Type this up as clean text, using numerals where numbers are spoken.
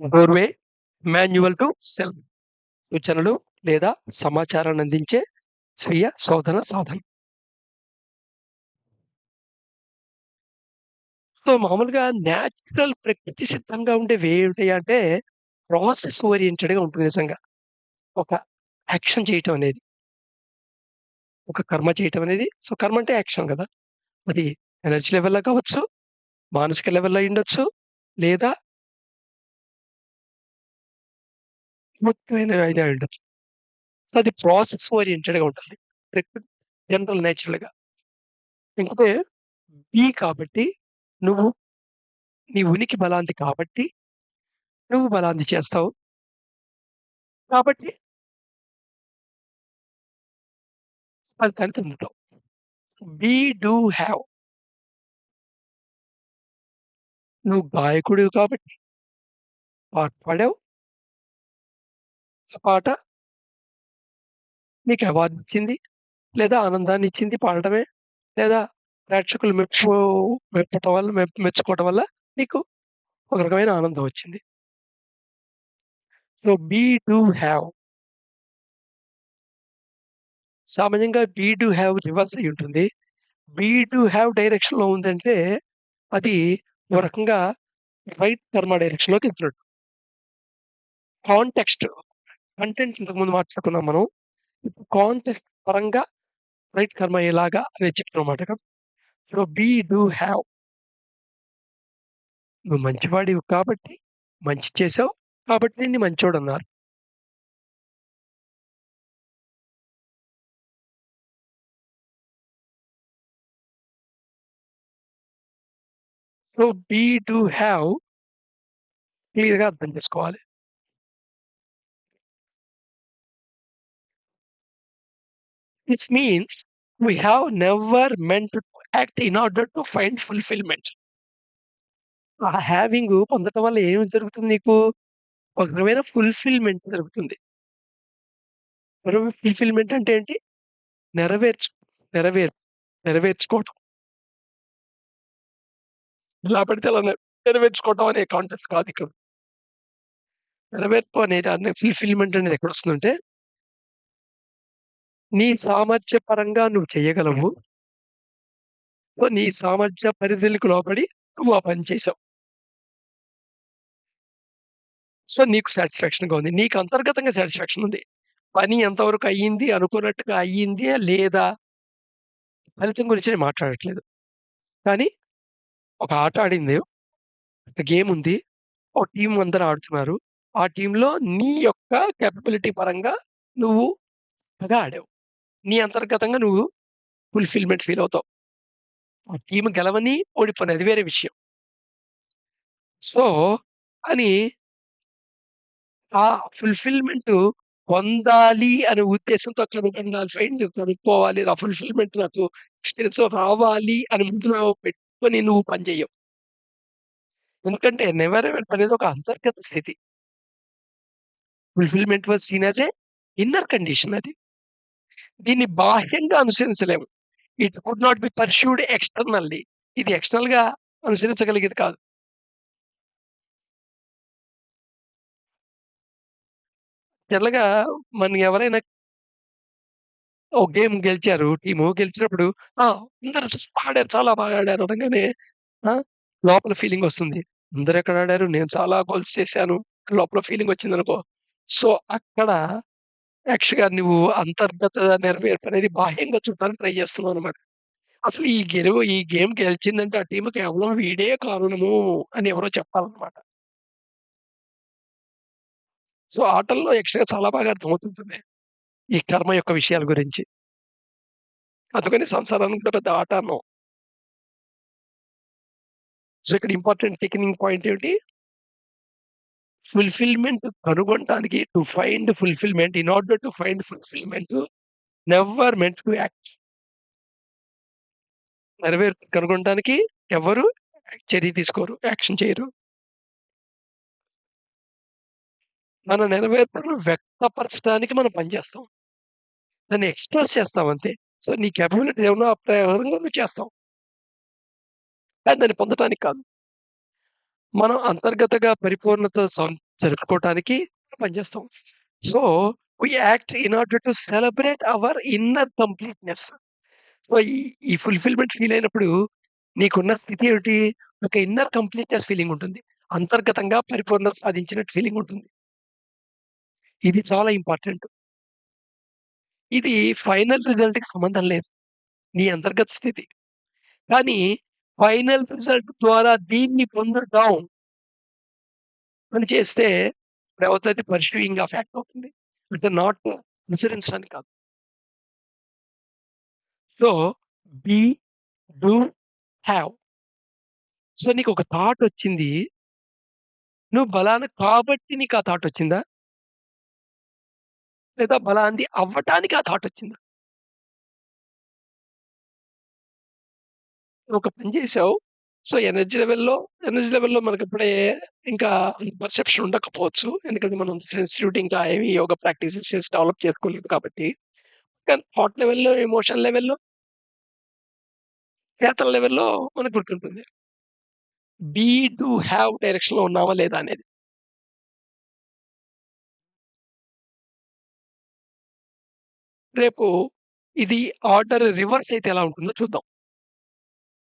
Doorway, manual to self సూచనలు లేదా సమాచారాన్ని అందించే స్వీయ శోధన సాధనం. సో, మామూలుగా న్యాచురల్ ప్రకృతి సిద్ధంగా ఉండేవి ఏమిటి అంటే, ప్రాసెస్ ఓరియెంటెడ్‌గా ఉంటుంది నిజంగా. ఒక యాక్షన్ చేయటం అనేది. ఒక కర్మ చేయటం అనేది సో, కర్మ అంటే యాక్షన్ గదా! అది ఎనర్జీ లెవెల్‌లో కావచ్చు, మానసిక లెవెల్‌లో అయ్యుండొచ్చు, లేదా ముఖ్యమైన ఇది అయ్యుండొచ్చు. సో, అది ప్రాసెస్ ఓరియెంటెడ్‌గా ఉంటది. ప్రకృతి జనరల్ నేచురల్‌గా. ఇంకపోతే బి కాబట్టి నువ్వు నీ ఉనికి బలాంది కాబట్టి, నువ్వు బలాంది చేస్తావు. కాబట్టి ఫలితాన్ని పొందుతావు. Be, do, have. నువ్వు గాయకుడివి కాబట్టి పాట పాడావు. ఆ పాట నీకు అవార్డిచ్చింది. లేదా ఆనందాన్నిచ్చింది పాడటమే. లేదా ప్రేక్షకులు మెచ్చటం వల్ల మెచ్చుకోవటం వల్ల నీకు ఒక రకమైన ఆనందం వచ్చింది. So, be, do, have. సామాన్యంగా బీ, డూ, హ్యావ్ రివర్స్ అయ్యుంటుంది. బీ, డూ, హ్యావ్ డైరెక్షన్‌లో ఉందంటే అది ఓ రకంగా రైట్ కర్మ డైరెక్షన్‌లోకెళ్తున్నట్టు. కాంటెక్స్ట్ కంటెంట్ ఇంతకుముందు మాట్లాడుకున్నాం మనం. ఇప్పుడు కాంటెక్స్ట్ పరంగా రైట్ కర్మ ఎలాగా అనేది చెప్తున్నమాట కదా! So, be, do, have. నువ్వు మంచివాడివి కాబట్టి మంచి చేశావు. కాబట్టి నిన్ను మంచోడన్నారు. సో, బీ, డూ, హ్యావ్ క్లియర్‌గా అర్థం చేసుకోవాలి. This means we have never meant to act in order to find fulfilment. ఆ హ్యావింగు పొందటం వల్ల ఏమి జరుగుతుంది నీకు? ఒక రకమైన ఫుల్‌ఫిల్‌మెంట్ జరుగుతుంది. మరి ఫుల్‌ఫిల్‌మెంట్ అంటే ఏంటి? నెరవేర్చు నెరవేర్ నెరవేర్చుకోవటం. ఎలా పడితే అలా నెరవేర్చుకోవటం అనే కాన్సెప్ట్ కాదిక్కడ. నెరవేర్పు అనేది ఫుల్‌ఫిల్‌మెంట్ అనేది ఎక్కడొస్తుందంటే, నీ సామర్థ్య పరంగా నువ్వు చేయగలవు. సో, నీ సామర్థ్య పరిధులకు లోబడి నువ్వు ఆ పని చేసావు. సో, నీకు సాటిస్ఫాక్షన్‌గా ఉంది. నీకు అంతర్గతంగా సాటిస్ఫాక్షన్ ఉంది. పని ఎంతవరకు అయ్యింది, అనుకున్నట్టుగా అయ్యిందా లేదా, ఫలితం గురించి నేను మాట్లాడట్లేదు. కానీ ఒక ఆట ఆడింది, ఒక గేమ్ ఉంది. ఒక టీమ్ అందరూ ఆడుతున్నారు. ఆ టీమ్‌లో నీ యొక్క కేపబిలిటీ పరంగా నువ్వు బాగా ఆడావు. నీ అంతర్గతంగా నువ్వు ఫుల్‌ఫిల్‌మెంట్ ఫీల్ అవుతావు. ఆ టీమ్ గెలవని, ఓడిపోని అది వేరే విషయం. సో, అని ఆ ఫుల్‌ఫిల్‌మెంటు పొందాలి అనే ఉద్దేశంతో కనుక్కోవాలి. ఆ ఫుల్‌ఫిల్‌మెంట్ నాకు ఎక్స్‌పీరియన్స్ రావాలి అని ముందు పెట్టుకొని నువ్వు పని చెయ్యవు. ఎందుకంటే నెవర్ ఎవర్ అనేది ఒక అంతర్గత స్థితి. Fulfilment was seen as a inner condition అది. దీన్ని బాహ్యంగా అనుసరించలేము. It could not be pursued externally. ఇది ఎక్స్‌టర్నల్‌గా అనుసరించగలిగేది కాదు. జనరల్‌గా మనం ఎవరైనా ఓ గేమ్ గెలిచారు టీము. గెలిచినప్పుడు ఆ! అందరూ ఆడారు. చాలా బాగా ఆడారు అనంగానే ఆ! లోపల ఫీలింగొస్తుంది. అందరెక్కడ ఆడారు. నేను చాలా గోల్స్ చేశాను. లోపల ఫీలింగొచ్చిందనుకో. సో, అక్కడ యాక్చువల్‌గా నువ్వు అంతర్గత నెరవేర్పనేది బాహ్యంగా చూడటానికి ట్రై చేస్తున్నావనమాట. అసలు ఈ గేమ్ గెలిచిందంటే ఆ టీమ్ కేవలం వీడే కారణము అని ఎవరో చెప్పాలనమాట. సో, ఆటల్లో యాక్చువల్‌గా చాలా బాగా అర్థమవుతుంటుంది. ఈ కర్మ యొక్క విషయాల గురించి. అందుకని సంసారాన్ని కూడా పెద్ద ఆట అన్నాం. సో, ఇక్కడ ఇంపార్టెంట్ టేకింగ్ పాయింట్ ఏంటి? ఫుల్‌ఫిల్‌మెంట్ కనుగొనటానికి to find fulfilment in order to find fulfilment never meant to act. నెరవేర్పు కనుగొనటానికి ఎవరు చర్య తీసుకోరు. యాక్షన్ చేయరు. మన నెరవేర్పును వ్యక్తపరచడానికి మనం పని చేస్తాం. దాన్ని ఎక్స్‌ప్రెస్ చేస్తాం అంతే. సో, నీ కేపబిలిటీ ఏమన్నా ఆ ప్రకారంగా నువ్వు చేస్తావు. కానీ దాన్ని పొందటానికి కాదు. మనం అంతర్గతగా పరిపూర్ణత జరుపుకోవటానికి పనిచేస్తాం. So, we act in order to celebrate our inner completeness. So, ఈ ఫుల్‌ఫిల్‌మెంట్ ఫీల్ అయినప్పుడు నీకున్న స్థితి ఏమిటి? ఒక ఇన్నర్ కంప్లీట్‌నెస్ ఫీలింగ్ ఉంటుంది. అంతర్గతంగా పరిపూర్ణత సాధించినట్టు ఫీలింగ్ ఉంటుంది. ఇది చాలా ఇంపార్టెంట్. ఇది ఫైనల్ రిజల్ట్‌కి సంబంధం లేదు. నీ అంతర్గత స్థితి. కానీ ఫైనల్ రిజల్ట్ ద్వారా దీన్ని పొందుదాం అని చేస్తే ఇప్పుడేమవుతది పర్స్యూయింగ్ ఆఫ్ యాక్ట్ అవుతుంది. అంటే నాట్ అనుసరించడానికి కాదు. So, be, do, have. So, నీకొక థాటొచ్చింది. నువ్వు బలానా కాబట్టి నీకా థాటొచ్చిందా? లేదా బలాంది అవ్వటానికి ఆ థాటొచ్చిందా? నువ్వొక పని చేశావు. సో, ఎనర్జీ లెవెల్‌లో మనకప్పుడే ఇంకా పర్సెప్షన్ ఉండకపోవచ్చు. ఎందుకంటే మనం సెన్సిటివిటీ ఇంకా ఏమి యోగా ప్రాక్టీసెస్ చేసి డెవలప్ చేసుకోలేదు కాబట్టి. కానీ థాట్ లెవెల్‌లో, ఎమోషన్ లెవెల్‌లో, చేతల లెవెల్‌లో మనకు గుర్తుంటుంది. బీ, డూ, హావ్ డైరెక్షన్‌లో ఉన్నావా లేదా అనేది. రేపు ఇది ఆర్డర్ రివర్స్ అయితే ఎలా ఉంటుందో చూద్దాం.